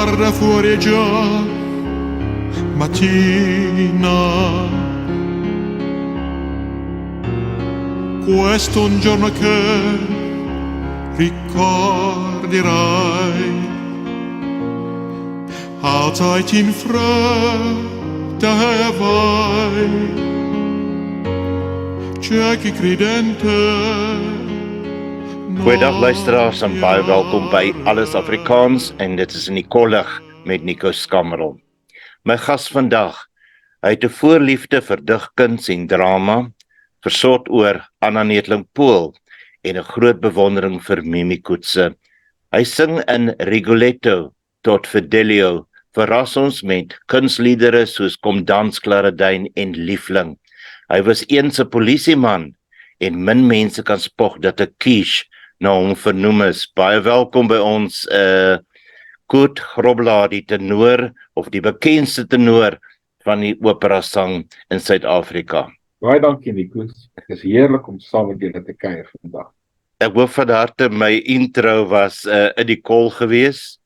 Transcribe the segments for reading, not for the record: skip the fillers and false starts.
guarda fuori è già mattina. Questo è un giorno che ricorderai. Alzati in fretta e vai. C'è chi credente. Goeiedag luisteraars en baie welkom by Alles Afrikaans en dit is Nicolig met Nico Skammerl. My gas vandag, hy het 'n voorliefde vir digkuns en drama, versot oor Anna Neethling-Pool en 'n groot bewondering vir Mimi Coetzee. Hy sing in Rigoletto tot Fidelio, verras ons met kunsliedere soos Kom dans Klaradyn en Liefling. Hy was eens 'n polisieman en min mense kan spog dat 'n quiche na hom vernoem is. Baie welkom by ons Koet Grobler, die tenor of die bekendste tenor van die opera sang in Suid-Afrika. Baie dankie Nico. Dit is heerlik om saam met julle te kuier vandag. Ek hoop van harte my intro was in die kol gewees.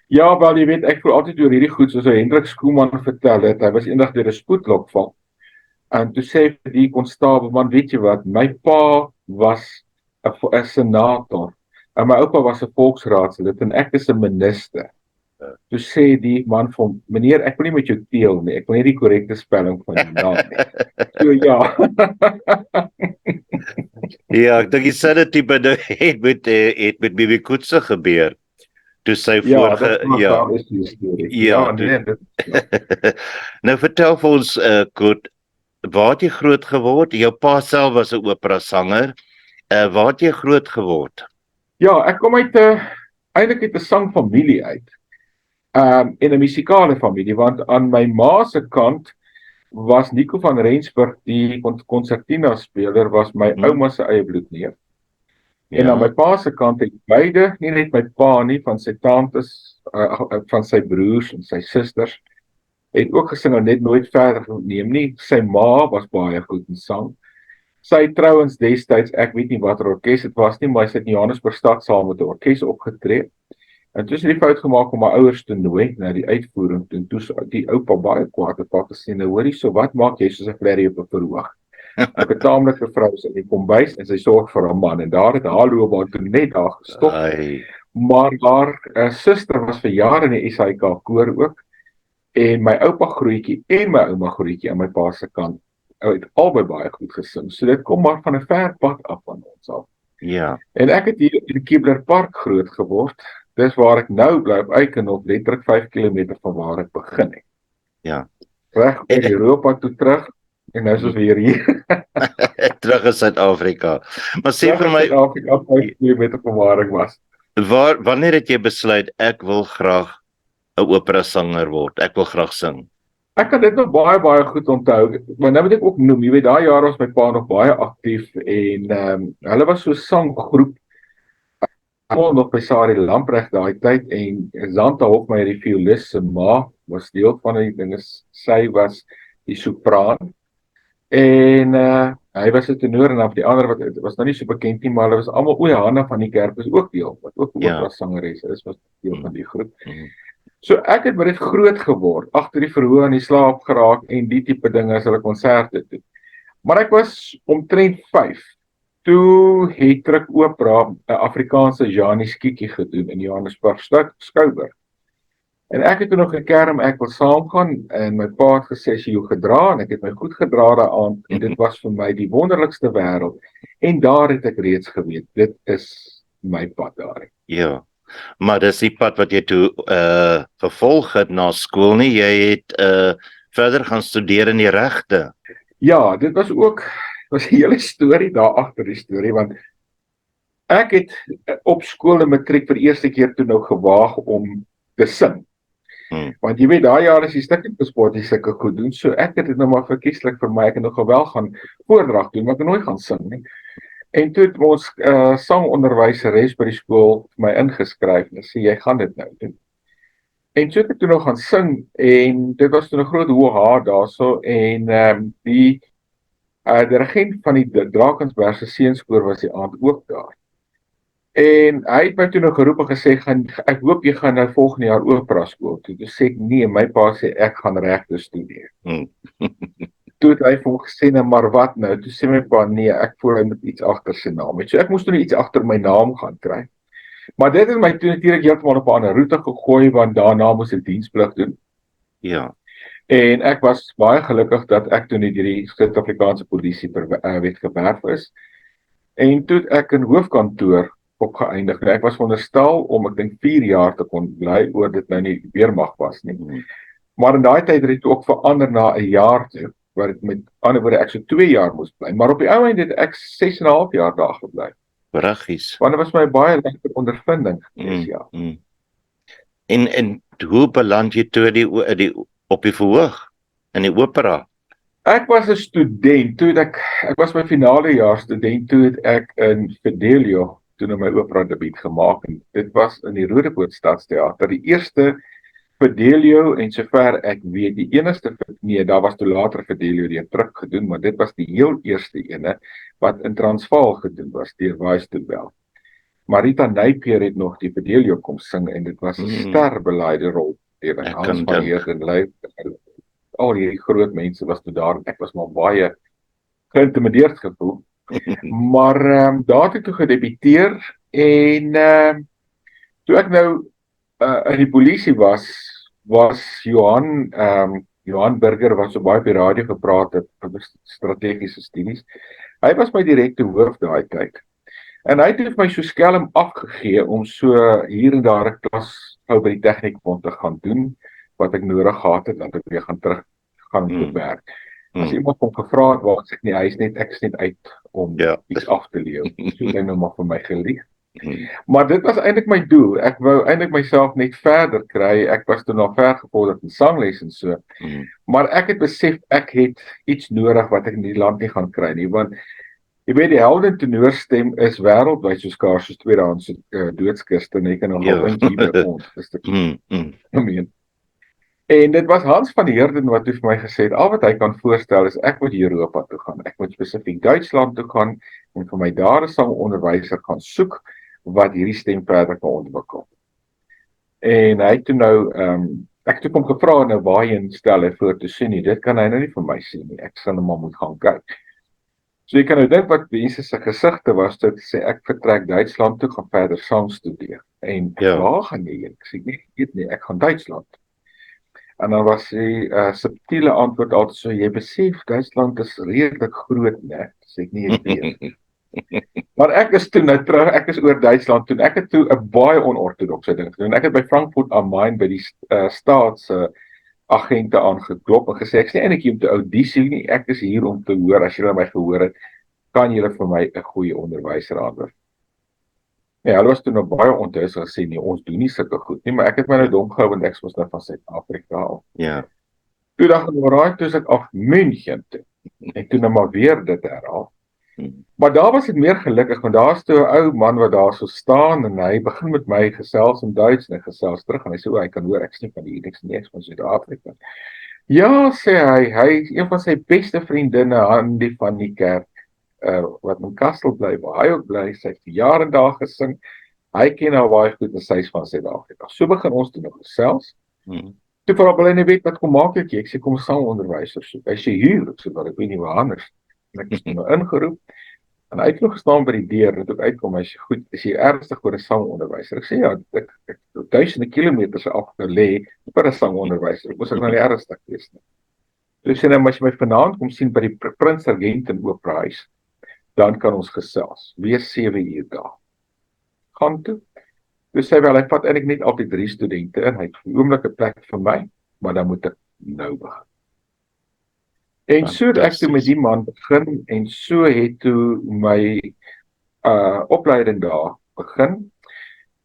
Ja, wel jy weet ek voel altyd oor hierdie goed soos Hendrik Schoeman vertel het. Hy was eendag deur 'n spoedlokval. En toe sê vir die konstabel, man, weet jy wat, my pa was 'n senator en my oupa was 'n volksraadslid en ek is 'n minister. Toe sê die man vir hom, meneer, ek wil nie met jou teel nie, ek wil nie die korrekte spelling van die naam nie. So ja. Ja, ek dink dieselfde tipe ding het met Mimi Coetzee gebeur. Toe sy vorige Nou vertel vir ons Koet, waar het jy groot geword? Jou pa self was 'n opera sanger. Waar het jy groot geword? Ja, ek kom uit eintlik uit 'n sangfamilie uit. En 'n musikale familie, want aan my ma se kant was Nico van Rensburg, die konsertina speler, was my ouma se eie bloedneef. Ja. En aan my pa se kant het beide, nie net my pa nie, van sy tantes, van sy broers en sy susters, het ook gesing en net nooit verder geneem nie. Sy ma was baie goed in sang. Sy trouwens destyds, ek weet nie wat orkes dit was nie, maar sy het in Johannesburg stad saam met 'n orkes opgetree. En toe het die fout gemaak om my ouers te nooi na die uitvoering. En toe die oupa baie kwaad het gesê, nou hoorie, so wat maak jy soos 'n flerrie op 'n verhoog? Ek het 'n taamlike vrou in die kombuis en sy sorg vir haar man en daar het haar loopbaan toe net daar gestop. Maar haar suster was vir jare in die SAIK koor ook. En my oupa grootjie en my ouma grootjie aan my pa se kant het albei baie goed gesing. So dit kom maar van 'n ver pad af van ons af. Ja. En ek het hier in die Kibler Park groot geword. Dis waar ek nou bly op Eikenhof, letterlik 5 km van waar ek begin het. Ja. Reg in Europa toe terug en nou is ons weer hier. Terug in Suid-Afrika. Maar sê vir my, Suid-Afrika 5 km van waar ek was. Wanneer het jy besluit ek wil graag 'n opera sanger word? Ek wil graag sing. Ek kan dit nog baie goed onthou, maar nou moet ek ook noem, jy weet daai jare was my pa nog baie aktief en hulle was so 'n sanggroep. Almal nog by Sari Lamprecht daai tyd en Zanta Hofmeyer, die violis se ma, was deel van die dinge. Sy was die sopraan en hy was 'n tenor en af die ander wat was nou nie so bekend nie, maar hulle was almal Hanna van die kerk was ook deel, wat ook 'n opera sangeres is, was deel van die groep. So ek het baie groot geword, agter die verhoog in die slaap geraak en die tipe dinge as hulle konserte doen. Maar ek was omtrent 5. Toe het Truk Opera 'n Afrikaanse Janie Skiekie gedoen in Johannesburg Skouberg. En ek het toe nog gekerm, ek wil saamgaan en my pa het gesê as jy jou gedra en ek het my goed gedra daaraan en dit was vir my die wonderlikste wêreld. En daar het ek reeds geweet, dit is my pad daar. Ja. Maar dis die pad wat jy toe vervolg het na skool nie. Jy het verder gaan studeer in die regte. Ja, dit was 'n hele storie daar agter die storie, want ek het op skool in matriek vir eerste keer toe nou gewaag om te sing. Want jy weet, daai jare is die stukke gesport, die sulke goed doen, so ek het dit nou maar verkieslik vir my, ek het nog wel gaan voordrag doen, maar ek het nooit gaan sing nie. En toe het ons sangonderwyseres by die skool my ingeskryf en sê, jy gaan dit nou doen. En so het ek toe nog gaan sing, en dit was toe 'n groot hoë haar daarso, en die regent van die Drakensberg se seunskoor was die aand ook daar. En hy het my toe nou geroep en gesê, ek hoop jy gaan nou volgende jaar opera skool toe. Toe sê ek, nee, my pa sê, ek gaan regte studeer. Toe het hy vir hom gesê, nou, maar wat nou? Toe sê my pa, nee, ek voel hy moet iets agter sy naam het. So ek moes toe iets agter my naam gaan kry. Maar dit het my toe natuurlik heeltemal op 'n ander roete gegooi, want daarna moes ek diensplig doen. Ja. En ek was baie gelukkig dat ek toe nie deur die Suid-Afrikaanse polisie wet gewerf is. En toe het ek in hoofkantoor opgeëindig. Ek was veronderstel om, ek dink 4 jaar te kon bly, oor dit nou nie weermag was nie. Maar in daai tyd het dit ook verander na 'n jaar toe, waar dit met ander woorde ek so 2 jaar moes bly. Maar op die ou einde het ek 6,5 jaar daar gebly. Pragtig. Want dit was my baie lekker ondervinding. Ja. En hoe beland jy toe op die verhoog in die opera? Ek was 'n student, toe ek was my finale jaar student, toe het ek in Fidelio toe my opera debuut gemaak, en dit was in die Roodepoort Stadsteater, die eerste Fidelio, en sover ek weet, die enigste, nee, daar was toe later Fidelio die terug gedoen, maar dit was die heel eerste ene, wat in Transvaal gedoen was, deur Wise to Bell. Marita Napier het nog die Fidelio kom sing, en dit was 'n sterbeleide rol, deur Hans van Heerden, al die groot mense was toe daar, en ek was maar baie geïntimideerd gevoel, maar daar het ek toe gedebuteer, en toe ek nou in die polisie was Johan Burger, wat so baie op die radio gepraat het, oor strategiese studies. Hy was my direkte hoof daai tyd. En hy het my so skelm afgegee om so hier en daar 'n klas gou by die tegniekbond te gaan doen, wat ek nodig gehad het, dat ek weer terug gaan werk. As iemand kom gevra het, waar ek sê, nee, ek is net uit om iets af te leer. So het hy nou maar vir my gelieg. Maar dit was eintlik my doel. Ek wou eintlik myself net verder kry. Ek was toe nog ver gevorderd in sangles en so. Maar ek het besef, ek het iets nodig wat ek in die land nie gaan kry nie, want jy weet, die Helden tenoorstem is wêreldwyd so skaars soos tweedehandse doodskiste, en jy kan nog hier by ons. Dis te En dit was Hans van Heerden wat toe vir my gesê het, al wat hy kan voorstel is, ek moet Europa toe gaan. Ek moet spesifiek Duitsland toe gaan, en vir my daar 'n sangonderwyser gaan soek, wat hierdie stem verder kan ontwikkel. En hy het toe nou, ek het hom gevra, nou waarheen stel hy voor te sien nie, dit kan hy nou nie vir my sien nie, ek sal nou maar moet gaan kyk. So jy kan nou dink wat mense se gesigte was, toe sê ek vertrek Duitsland toe, gaan verder sang studeer. En waar gaan jy heen? Ek sê, nee, ek gaan Duitsland. En dan was die subtiele antwoord altyd so, jy besef, Duitsland is redelik groot, né? Sê ek nie, ek weet. Maar ek is toe nou terug, ek is oor Duitsland toe, ek het toe 'n baie onortodokse ding gedoen. Ek het by Frankfurt am Main by die staatsagente aangeklop en gesê, ek sê eintlik hier om te audisie nie, ek is hier om te hoor, as julle my gehoor het, kan julle vir my 'n goeie onderwyser aanwerf. Ja, hulle was toe nog baie onthus en gesê, nee, ons doen nie sulke goed nie, maar ek het my nou dom gehou, want ek was nou van Suid-Afrika al. Ja. Toe dag in Oraai, toe is ek af München toe, en toe nou maar weer dit herhaal. Maar daar was ek meer gelukkig, want daar is toe 'n ou man wat daar so staan, en hy begin met my gesels in Duits, en hy gesels terug, en hy sê, hy kan hoor, ek is nie van hier, ek is nie van Suid-Afrika. Ja, sê hy is een van sy beste vriendinne, Handy van die kerk, wat in Kassel bly, waar hy ook bly, sy het vir jare en dae gesing, hy ken haar baie goed, en sy is van Suid-Afrika. So begin ons toe nog gesels, toe vir hulle nie weet, wat kom maak ek sê, kom sangonderwyser soek, hy sê, hier, ek sê, maar ek weet nie waar anders, en ek is nou ingeroep, en hy het nog gestaan by die deur, en toe uitkom, hy sê, goed, is jy ernstig oor 'n sangonderwyser? Ek sê, ja, ek duisende kilometers afgelê, vir 'n sangonderwyser, ek moes ek nou nie ernstig wees nie. Toe sê hy, as jy my vanaand kom sien by die Prins Regenten Opera Huis, dan kan ons gesels, wees 7 uur daar. Gaan toe. Toe sê hy vat eintlik net altyd 3 studente in, hy het vir die oomblik 'n plek vir my, maar dan moet ek nou begin. En so het ek toe met die man begin, en so het toe my opleiding daar begin.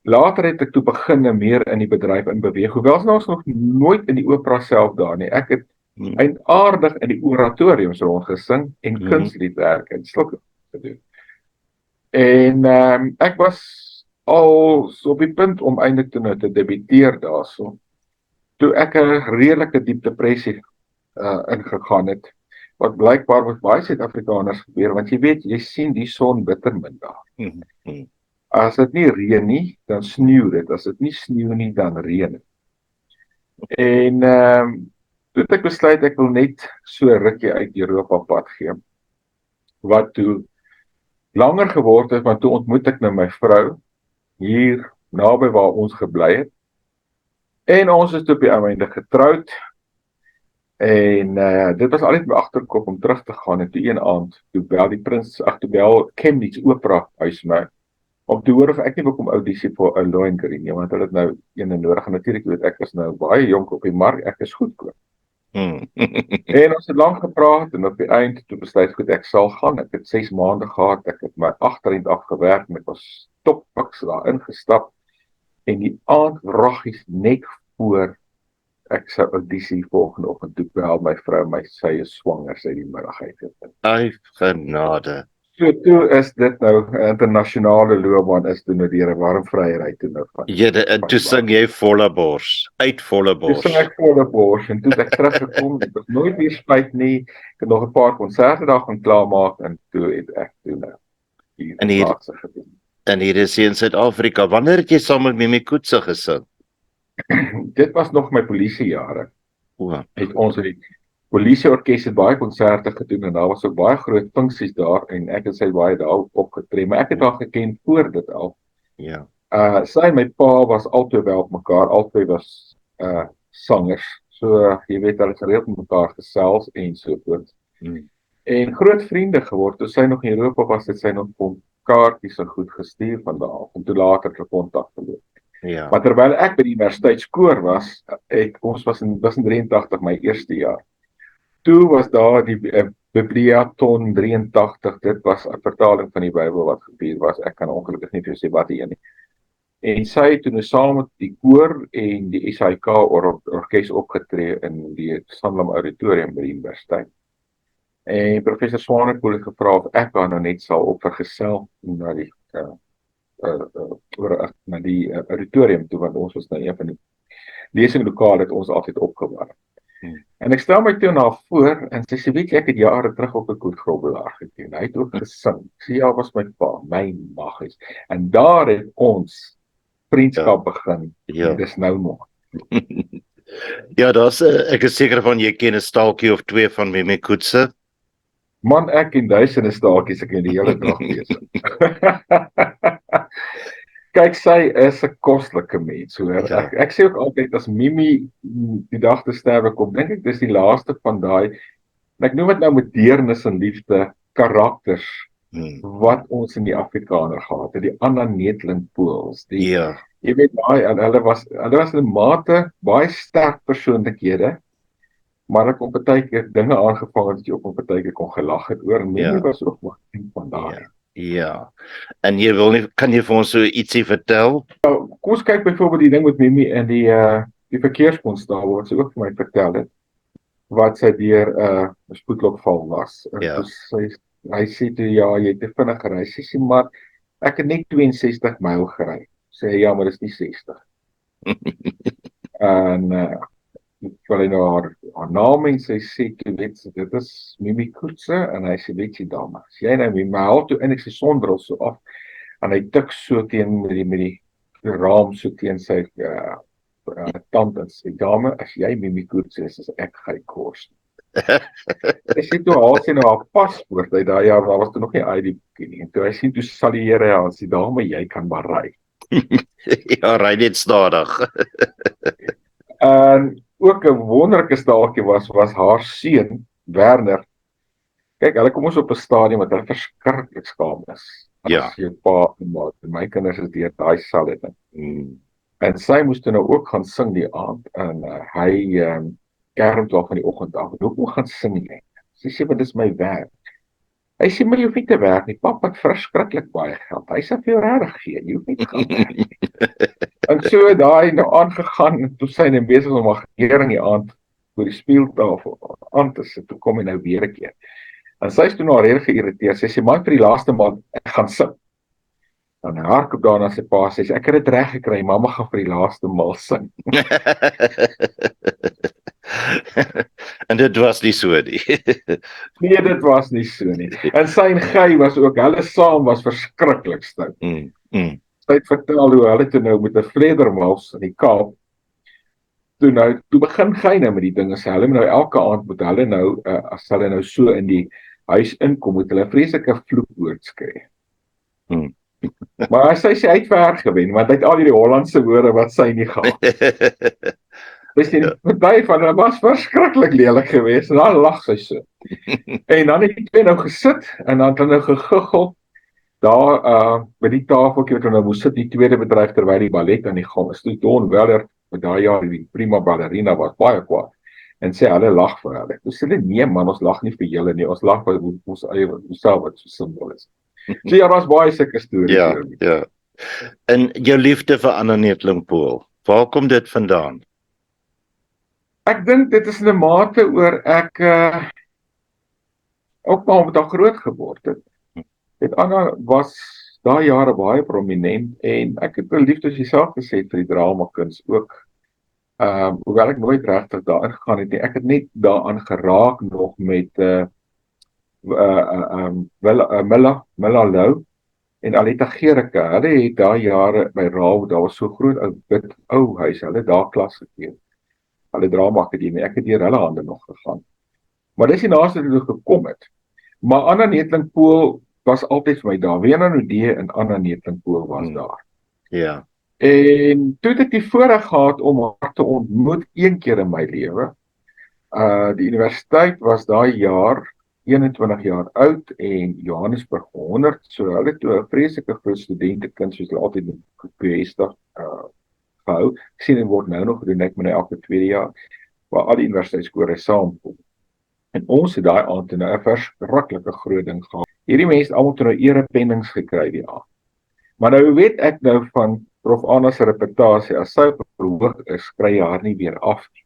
Later het ek toe begin meer in die bedryf inbeweeg, hoewel ons nog nooit in die opera self daar nie. Ek het eintlik in die oratoriums rondgesing, en kunstliedwerk, en sulke gedoen. En ek was al so op die punt om eintlik toe nou te debuteer daarso, toe ek 'n redelike diep depressie ingegaan het, wat blykbaar met baie Suid-Afrikaners gebeur, want jy weet, jy sien die son bitter min daar. As dit nie reën nie, dan sneeu dit. As dit nie sneeu nie, dan reën dit. En toe het ek besluit ek wil net so 'n rukkie uit Europa pad gee. Wat toe langer geword het, want toe ontmoet ek nou my vrou hier naby waar ons gebly het. En ons is toe op die einde getroud. En dit was altyd my agterkop om terug te gaan, en toe een aand, toe bel Cambridge Opera huis my, om te hoor of ek nie wil kom audisie vir 'n Lohengrin nie, want hulle het nou een nodig, en natuurlik weet ek is nou baie jonk op die mark, ek is goedkoop. En ons het lank gepraat, en op die eind, toe besluit goed, ek sal gaan, ek het 6 maande gehad, ek het my agterend afgewerk, en ek was toppiks daar ingestap, en die aand wraggies net voor ek sou audisie volgende oggend toe bel my vrou my, sy is swanger, sy die middag uitgevind. Ai genade. So toe is dit nou 'n internasionale loopbaan is toe nou deur 'n warm vryery toe nou van. En toe sing jy volle bors, uit volle bors. Dis ek volle bors, en toe het ek teruggekom, ek was nooit weer spyt nie. Ek het nog 'n paar konserte daar gaan klaarmaak, en toe het ek toe nou hier plaatse gedoen. En hier is jy in Suid-Afrika. Wanneer het jy saam met Mimi Coetzee gesing? Dit was nog my polisiejare. O, Het ons die polisieorkes het baie konserte gedoen, en daar was ook baie groot funksies daar, en ek het sy baie daar opgetree, maar ek het haar geken voor dit al. ja. Sy en my pa was altyd wel op mekaar, altyd was sangers. So jy weet, hulle het gereeld met mekaar gesels en so voort. En groot vriende geword. Toe sy nog in Europa was, het sy nog kaartjies so goed gestuur van daar af, en toe later te kontak verloor. Ja. Maar terwyl ek by die universiteitskoor was, ons was in 83 my eerste jaar. Toe was daar die Bibliaton 83, dit was 'n vertaling van die Bybel wat gevier was. Ek kan ongelukkig nie vir jou sê wat die een nie. En sy het toe saam met die koor en die SAIK orkes opgetree in die Sanlam Auditorium by die universiteit. En professor Swanepoel het gevra of ek haar nou net sal opvergesel na die na die auditorium toe, want ons was nou een van die lesinglokale het ons altyd opgewarm. En ek stel my toe na voor, en sy sê, weet jy, ek het jare terug op 'n Koetgrobbelaar geken. Hy het ook gesing. Sy ja, was my pa, my magies. En daar het ons vriendskap begin. Ja. Dis nou nog. Ja, ek is seker van jy ken 'n staaltjie of 2 van Mimi Coetzee. Man, ek en duisende staaltjies, ek het die hele dag besig. Kyk, sy is 'n koslike mens, hoor. Ja. Ek sê ook altyd, as Mimi die dag te sterwe kom, dink ek dis die laaste van daai, en ek noem dit nou met deernis en liefde, karakters, wat ons in die Afrikaner gehad het, die Anna Neteling-Pools, Ja. jy weet, hulle was in 'n mate baie sterk persoonlikhede, maar ek kon partykeer dinge aangevang het, dat jy op partykeer kon gelag het oor, en Mimi was ook maar een van daai. Ja. En kan jy vir ons so ietsie vertel? Kom ons kyk byvoorbeeld die ding met Mimi en die verkeerskonstabel wat sy ook vir my vertel het, wat sy deur 'n spoedlokval was. Ja. Hy sê toe, ja, jy het te vinnig gery. Sy sê, maar ek het net 62 myl gery. Sê, ja, maar dis nie 60. En ek wil hy nou haar naam en sy sê, toe weet sy, dit is Mimi Coetzee, en hy sê, weet jy dame, as jy nou Mimi, maar hy haal toe in ek sy sonbril so af, en hy tik so teen met die raam so teen sy tand, en sê, dame, as jy Mimi Coetzee is ek gaan kos. Hy sê toe haal sy nou haar paspoort uit daai jaar, daar was toe nog nie ID-boekie nie, en toe hy sê toe salieer hy aan, sê, dame, jy kan maar ry. Ja, ry net stadig. En ook 'n wonderlike staaltjie was haar seun, Werner. Kyk, hulle kom ons op 'n stadium wat hulle verskriklik skaam is. Ja. As jou pa en ma, en my kinders is deur daai selfde ding. En sy moes toe nou ook gaan sing die aand, en hy kerm toe van die oggend af, en hoekom gaan sing jy? Sy sê, maar dis my werk. Hy sê, maar jy hoef nie te werk nie, pap het verskriklik baie geld, hy sê vir jou regtig gee, jy hoef nie te gaan werk nie. En so het daai nou aangegaan, en toe sy nou besig om haar gekeer in die aand, voor die speeltafel aan te sit, toe kom hy nou weer 'n keer. En sy is toe nou reg geïrriteerd, sy sê, man, vir die laaste maand, ek gaan sing. Dan hardloop daarna sy pa, sê, ek het dit reg gekry, mamma gaan vir die laaste maal sing. En dit was nie so nie. Nee, dit was nie so nie. En sy en Guy was ook, hulle saam was verskriklik stout. Sy het vertel hoe hulle toe nou met 'n vledermaus in die Kaap toe begin gyne met die dinge sê hulle moet nou elke aand moet hulle nou as hulle nou so in die huis inkom moet hulle vreeslike vloekwoord skree. Maar sy het ver gewen want hy het al hierdie Hollandse woorde wat sy nie gehad. Dis die party van hulle was verskriklik lelik geweest en dan lag sy so. En dan het die twee nou gesit en dan het hulle nou geguggel daar by die tafeltjie wat hulle nou moes sit die tweede bedryf terwyl die ballet aan die gang is. Toe Don Weller met daai jaar die prima ballerina was baie kwaad en sê hulle lag vir hulle. Toe sê hulle nee man, ons lag nie vir julle nie, ons lag vir ons eie self wat so simpel is. So ja, was baie sulke stories. Ja. En jou liefde vir Anna Neethling-Pool, waar kom dit vandaan? Ek dink dit is in 'n mate oor ek ook maar met haar groot geword het. Dit Anna was daai jare baie prominent en ek het 'n liefde soos jy self gesê het vir die dramakuns ook. Hoewel ek nooit regtig daarin gegaan het nie. Ek het net daaraan geraak nog met Milla Lou en Aletta Gericke. Hulle het daai jare by Raal, daar was so groot ou huis, hulle daar klas gegee. Hulle drama akademie, ek het deur hulle hande nog gegaan. Maar dis die naaste wat ek gekom het. Maar Anna Neethling-Pool was altyd vir my daar. Wena Nudee en Anna Neethling-Pool was daar. Ja. En toe het ek die voorreg gehad om haar te ontmoet een keer in my lewe. Die universiteit was daai jaar 21 jaar oud en Johannesburg 100, so hulle toe 'n vreeslike groot studentekind soos hulle altyd in QS-dag gehou. Ek sien dit word nou nog gedoen, ek moet nou elke tweede jaar waar al die universiteitskore saamkom. En ons het daai aand nou 'n verskriklike groot ding gehad. Hierdie mense het almal toe nou erepennings gekry die aand. Maar nou weet ek nou van Prof Anna se reputasie, as sy op verhoog is, kry jy haar nie weer af nie.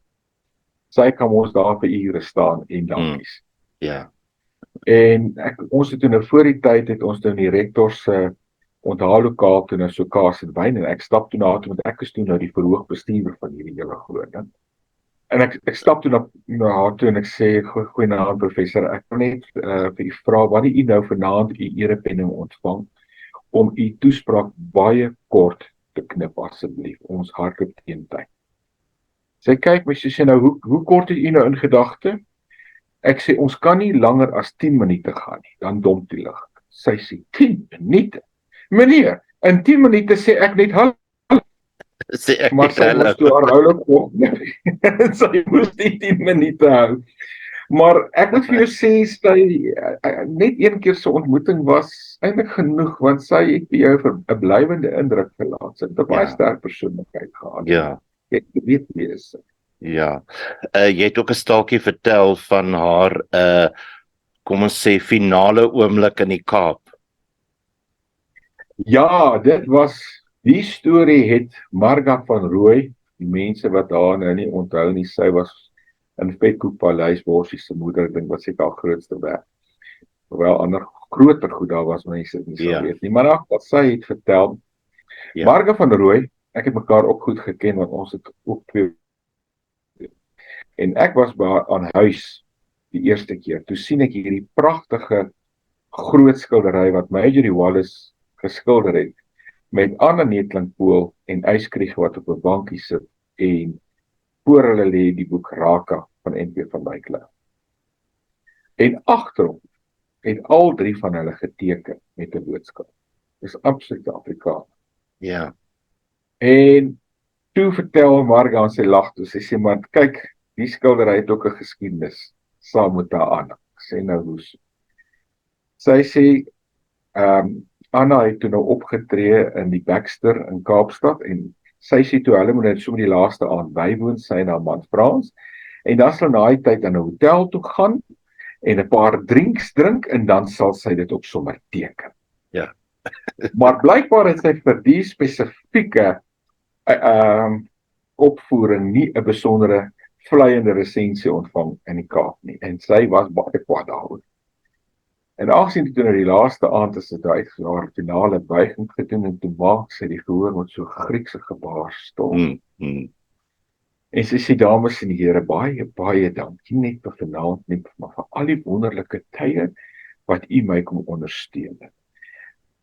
Sy kan ons daar vir ure staan en dankies. Ja. En ons het toe nou voor die tyd het ons toe in die rektor se onthaallokaal toe nou so kaas en wyn en ek stap toe na toe want ek is toe nou die verhoogbestuurder van hierdie hele groot ding. En ek stap toe na haar toe en ek sê goeienaand professor, ek wil net vir u vra wanneer u nou vanaand u erepenning ontvang om u toespraak baie kort te knip asseblief. Ons hardloop teen tyd. Sy kyk my sê nou hoe kort het u nou in gedagte? Ek sê ons kan nie langer as 10 minute gaan nie, dan dom die lig. Sy sê 10 minute. Meneer, in 10 minute sê ek net hallo. Sê ek Maar sy moes toe haar houlik op. Sy moes die 10 minute hou. Maar ek moet vir jou sê, sy net een keer so ontmoeting was eintlik genoeg, want sy het by jou 'n blywende indruk gelaat. Sy het 'n baie sterk persoonlikheid gehad. Ja. Jy weet wie is sy. Ja. Jy het ook 'n staaltjie vertel van haar kom ons sê finale oomblik in die Kaap. Ja, dit was die storie het Marga van Rooi, die mense wat haar nou nie onthou nie, sy was in Vetkoek Paleis Borsie se moeder, dink wat seker haar grootste werk. Hoewel ander groter goed daar was mense nie sou weet nie, maar wat sy het vertel. Ja. Marga van Rooi, ek het mekaar ook goed geken want ons het ook twee. En ek was aan huis die eerste keer. Toe sien ek hierdie pragtige groot skildery wat Marjorie Wallace geskilder het met Anna Neethling-Pool en Yskrieg wat op 'n bankie sit en voor hulle lê die boek Raka van NP van Wyk. En agterom het al drie van hulle geteken met 'n boodskap. Dis absoluut Afrikaans. Ja. En toe vertel Marga en sy lag toe sy sê maar kyk, die skildery het ook 'n geskiedenis saam met haar Anna. Ek sê nou hoe so. Sy sê Anna het toe nou opgetree in die Baxter in Kaapstad en sy sê toe hulle moet net so met die laaste aand bywoon, sy en haar man Frans. En dan sal na die tyd aan 'n hotel toe gaan en 'n paar drinks drink en dan sal sy dit ook sommer teken. Ja. Maar blykbaar het sy vir die spesifieke opvoering nie 'n besondere vleiende resensie ontvang in die Kaap nie. En sy was baie kwaad daaroor. En aangesien toe nou die laaste aand is dit haar finale buiging gedoen en toe maak sy die gehoor met so Griekse gebaar stil. En sy sê dames en here baie dankie net vir vanaand nie, maar vir al die wonderlike tye wat u my kom ondersteun het.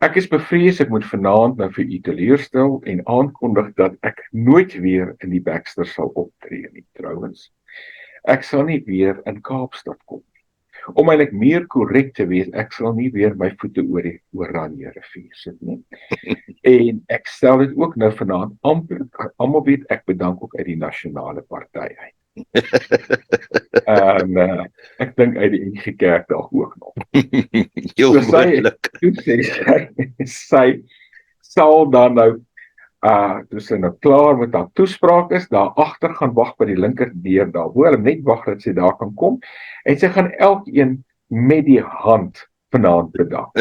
Ek is bevrees ek moet vanaand nou vir u teleurstel en aankondig dat ek nooit weer in die Baxter sal optree nie. Trouwens, ek sal nie weer in Kaapstad kom nie. Om eintlik meer korrek te wees, ek sal nie weer my voete oor die Oranje rivier sit nie. En ek stel dit ook nou vanaand almal weet ek bedank ook uit die nasionale party uit. Ek dink uit die NG Kerk dalk ook nog. Heel moontlik. Sy sal dan nou toe sy nou klaar met haar toespraak is, daar agter gaan wag by die linker deur daar, waar hulle net wag dat sy daar kan kom, en sy gaan elkeen met die hand vanaand bedank.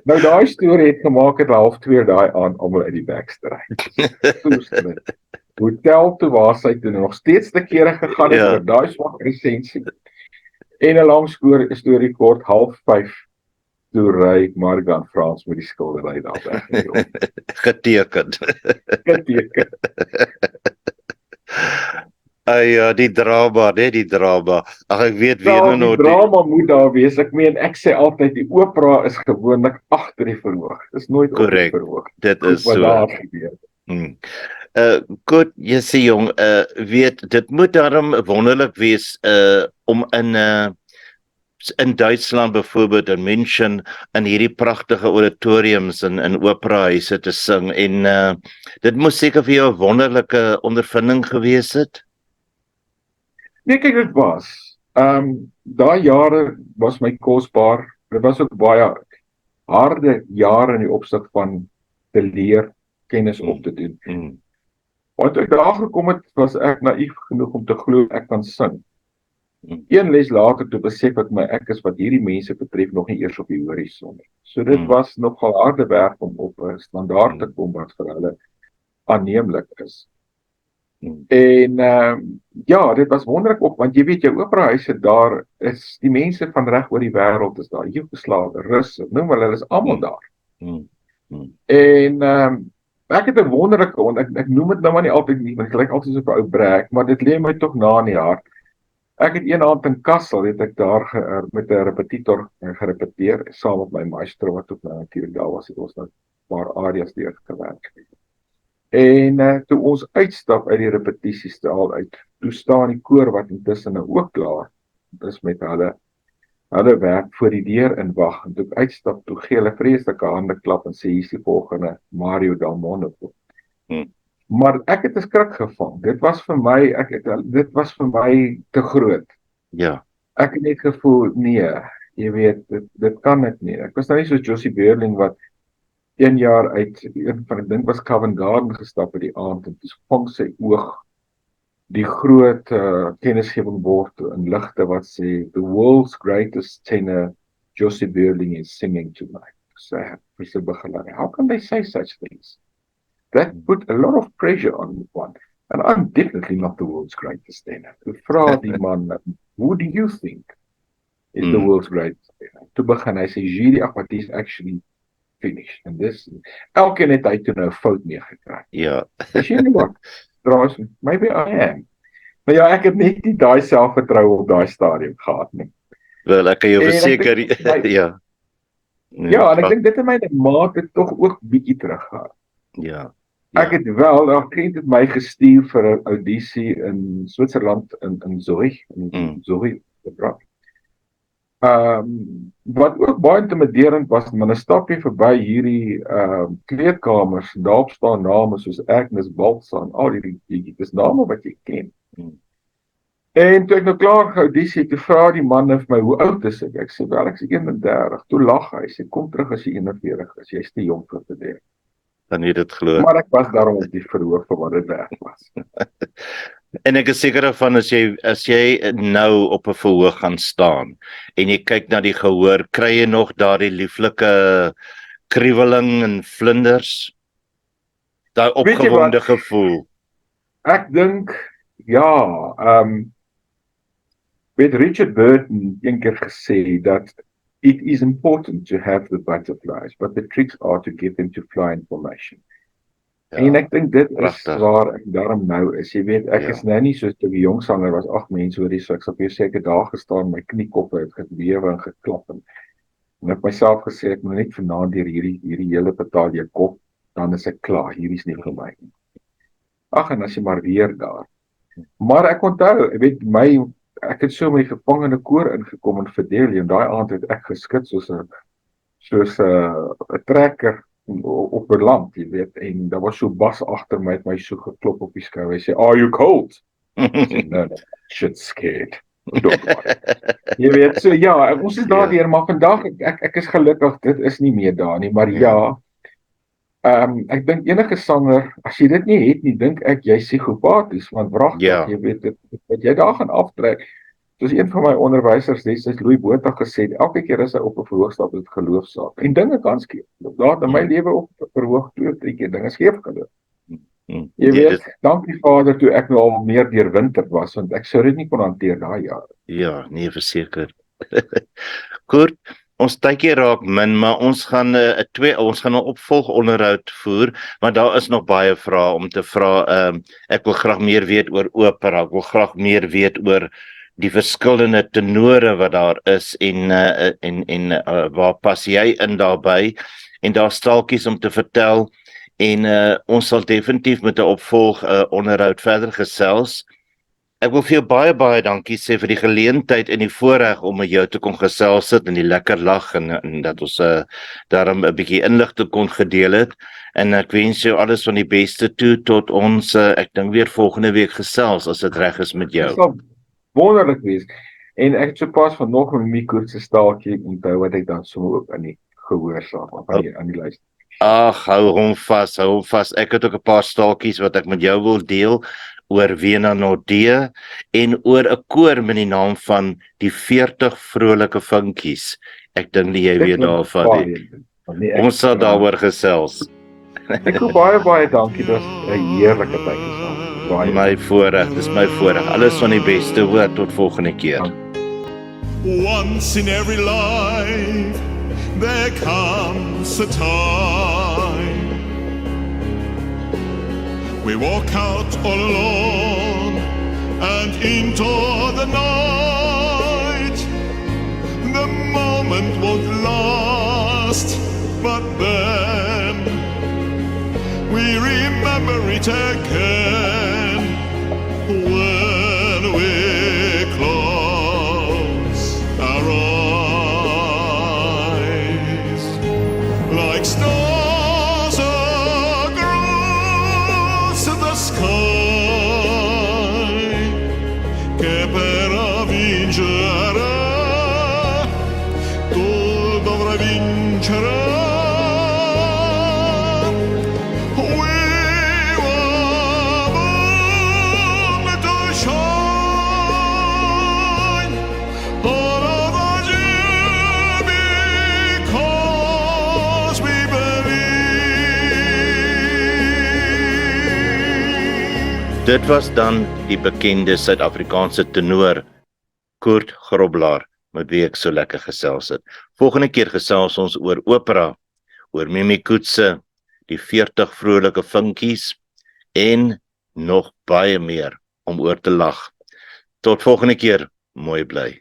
Nou daai storie het gemaak het 1:30 daai aand almal uit die Baxter uit. Hotel toe waar sy toe nog steeds te kere gegaan het vir daai swak resensie. En 'n lang storie kort, 4:30 toe ry Morgan Frans met die skildery daar weg. Geteken. Geteken. Ja, die drama, net die drama. Ag, ek weet weer die drama moet daar wees. Ek meen, ek sê altyd die opera is gewoonlik agter die verhoog. Dis nooit op die verhoog. Dit is so. Goed, jy sê jong, weet, dit moet daarom wonderlik wees om in Duitsland byvoorbeeld in München in hierdie pragtige auditoriums en operahuise te sing en dit moes seker vir jou 'n wonderlike ondervinding gewees het. Nee, kyk, dit was. Daai jare was my kosbaar. Dit was ook baie harde jare in die opsig van te leer, kennis op te doen. Want toe ek daar gekom het, was ek naïef genoeg om te glo ek kan sing. Een les later toe besef ek ek is wat hierdie mense betref nog nie eers op die horison nie. So dit was nogal harde werk om op 'n standaard te kom wat vir hulle aanneemlik is. En ja, dit was wonderlik op, want jy weet jou operahuise daar is die mense van reg oor die wêreld is daar, Joegoslawe, Russe, noem hulle is almal daar. En ek het 'n wonderlike, want ek noem dit nou maar nie altyd nie, want dit lyk altyd so 'n ou brek, maar dit lê my tog na in die hart. Ek het een aand in Kassel, het ek daar met 'n repetitor gerepeteer, saam met my maestro wat ook natuurlik daar was, het ons nou 'n paar arias deurgewerk. En toe ons uitstap uit die repetisiestaal uit, toe staan die koor wat intussen nou ook klaar is met hulle werk voor die deur in wag, en toe ek uitstap, toe gee hulle vreeslike handeklap en sê, hier is die volgende Mario Dalmondo. Maar ek het 'n skrik gevang. Dit was vir my te groot. Ja. Ek het net gevoel, nee, jy weet, dit kan dit nie. Ek was nou nie soos Josie Beurling wat 1 jaar uit een van die ding was Covent Garden gestap by die aand en toe vang sy oog die groot kennisgewing bord in ligte wat sê the world's greatest tenor Josie Beurling is singing tonight. So vir sy begeleider. How can they say such things? That put a lot of pressure on one. And I'm definitely not the world's greatest tenor. Toe vra die man, who do you think is the world's greatest tenor? Toe begin hy sê, jury, but he's actually finished. And this, elkeen het hy toe nou fout meegekry. Ja. As you know what, trouwens, maybe I am. Maar ja, ek het net nie daai selfvertroue op daai stadium gehad nie. Wel, ek kan jou verseker, ja. Ja, en ek dink dit het my mate tog ook bietjie teruggehaal. Ja. Ek het wel, daar kliënt het my gestuur vir 'n audisie in Switserland in Zurich, in Zurich gebracht. Wat ook baie intimiderend was, maar 'n stapjie verby hierdie kleedkamers, daarop staan name soos Agnes Balsa en al die dis name wat jy ken. En toe ek nou klaar geaudisie, toe vra die man vir my, hoe oud is ek? Ek sê, wel, ek is 31. Toe lag hy, sê, kom terug as jy 41 is, jy's te jonk vir te doen. Dan jy dit glo. Maar ek was daarom op die verhoog vir wat dit werd was. En ek is seker daarvan as jy nou op 'n verhoog gaan staan en jy kyk na die gehoor, kry jy nog daardie lieflike kriweling en vlinders? Daai opgewonde gevoel. Ek dink ja, weet Richard Burton een keer gesê dat it is important to have the butterflies, but the tricks are to get them to fly in formation. Ja, en ek dink dit prachtig. Is waar ek daarom nou is. Jy weet, ek is nou nie soos toe die jong sanger was, 8 mense oor die so ek sal vir jou sê ek het daar gestaan, my kniekoppe het gebewe en geklap en En ek myself gesê, ek moet net vanaand deur hierdie hele betaal jy kop, dan is ek klaar, hier is nie vir my nie. Ag, en as jy maar weer daar. Maar ek onthou, ek weet ek het so met die gevangene koor ingekom in Fidelia, en daai aand het ek geskit soos 'n trekker op 'n land, jy weet, en daar was so Bas agter my, het my so geklop op die skouer, hy sê, "Are you cold?" Ek sê, "No, shit scared." Don't worry. Jy weet, so ja, ons is daardeur, maar vandag, ek is gelukkig, dit is nie meer daar nie, maar ja, ek dink enige sanger, as jy dit nie het nie, dink ek, jy is psigopaties, want wragtig, jy weet, wat jy daar gaan aftrek, soos een van my onderwysers, destyds Louis Botha gesê, elke keer as hy op 'n verhoog stap, is dit geloofsaak, en dinge kan skeef, daar het in my lewe op 'n verhoog 2-3 keer dinge skeef geloop. Jy weet, dankie Vader, toe ek nou al meer deur winter was, want ek sou dit nie kon hanteer daai jare. Ja, nee, verseker. Kurt, ons tydjie raak min, maar ons gaan 'n opvolgonderhoud voer, maar daar is nog baie vrae om te vra. Ek wil graag meer weet oor opera, ek wil graag meer weet oor die verskillende tenore wat daar is en waar pas jy in daarbey, en daar staaltjies om te vertel. En ons sal definitief met 'n opvolg onderhoud verder gesels. Ek wil vir jou baie dankie sê vir die geleentheid en die voorreg om met jou te kon gesels sit en die lekker lag en dat ons daarom 'n bietjie inligting kon gedeel het. En ek wens jou alles van die beste toe tot ons ek dink weer volgende week gesels as dit reg is met jou. Dit sal wonderlik wees. En ek het sopas vanoggend met my Kurt se staaltjie onthou wat ek dan sommer ook aan die gehoor saam aan die luister. Ag, hou hom vas. Ek het ook 'n paar staaltjies wat ek met jou wil deel oor Wena Nordee en oor 'n koor met die naam van die 40 vrolike vinkies. Ek dink nie jy weet daarvan nie. Ons sal daaroor gesels. Ek wil baie dankie, dit was 'n heerlike tyd gesaam. My voorreg, dis my voorreg. Alles van die beste, hoor, tot volgende keer. Once in every life there comes a time we walk out all alone and into the night. The moment won't last, but then we remember it again when we close our eyes. Like stars across the sky che per vincere tu dovrai vincere. We were born to shine all over you because we believe. Dit was dan die bekende Suid-Afrikaanse tenor Kurt Grobler, met wie ek so lekker gesels het. Volgende keer gesels ons oor opera, oor Mimi Coetzee, die 40 vrolike vinkies en nog baie meer om oor te lag. Tot volgende keer, mooi bly.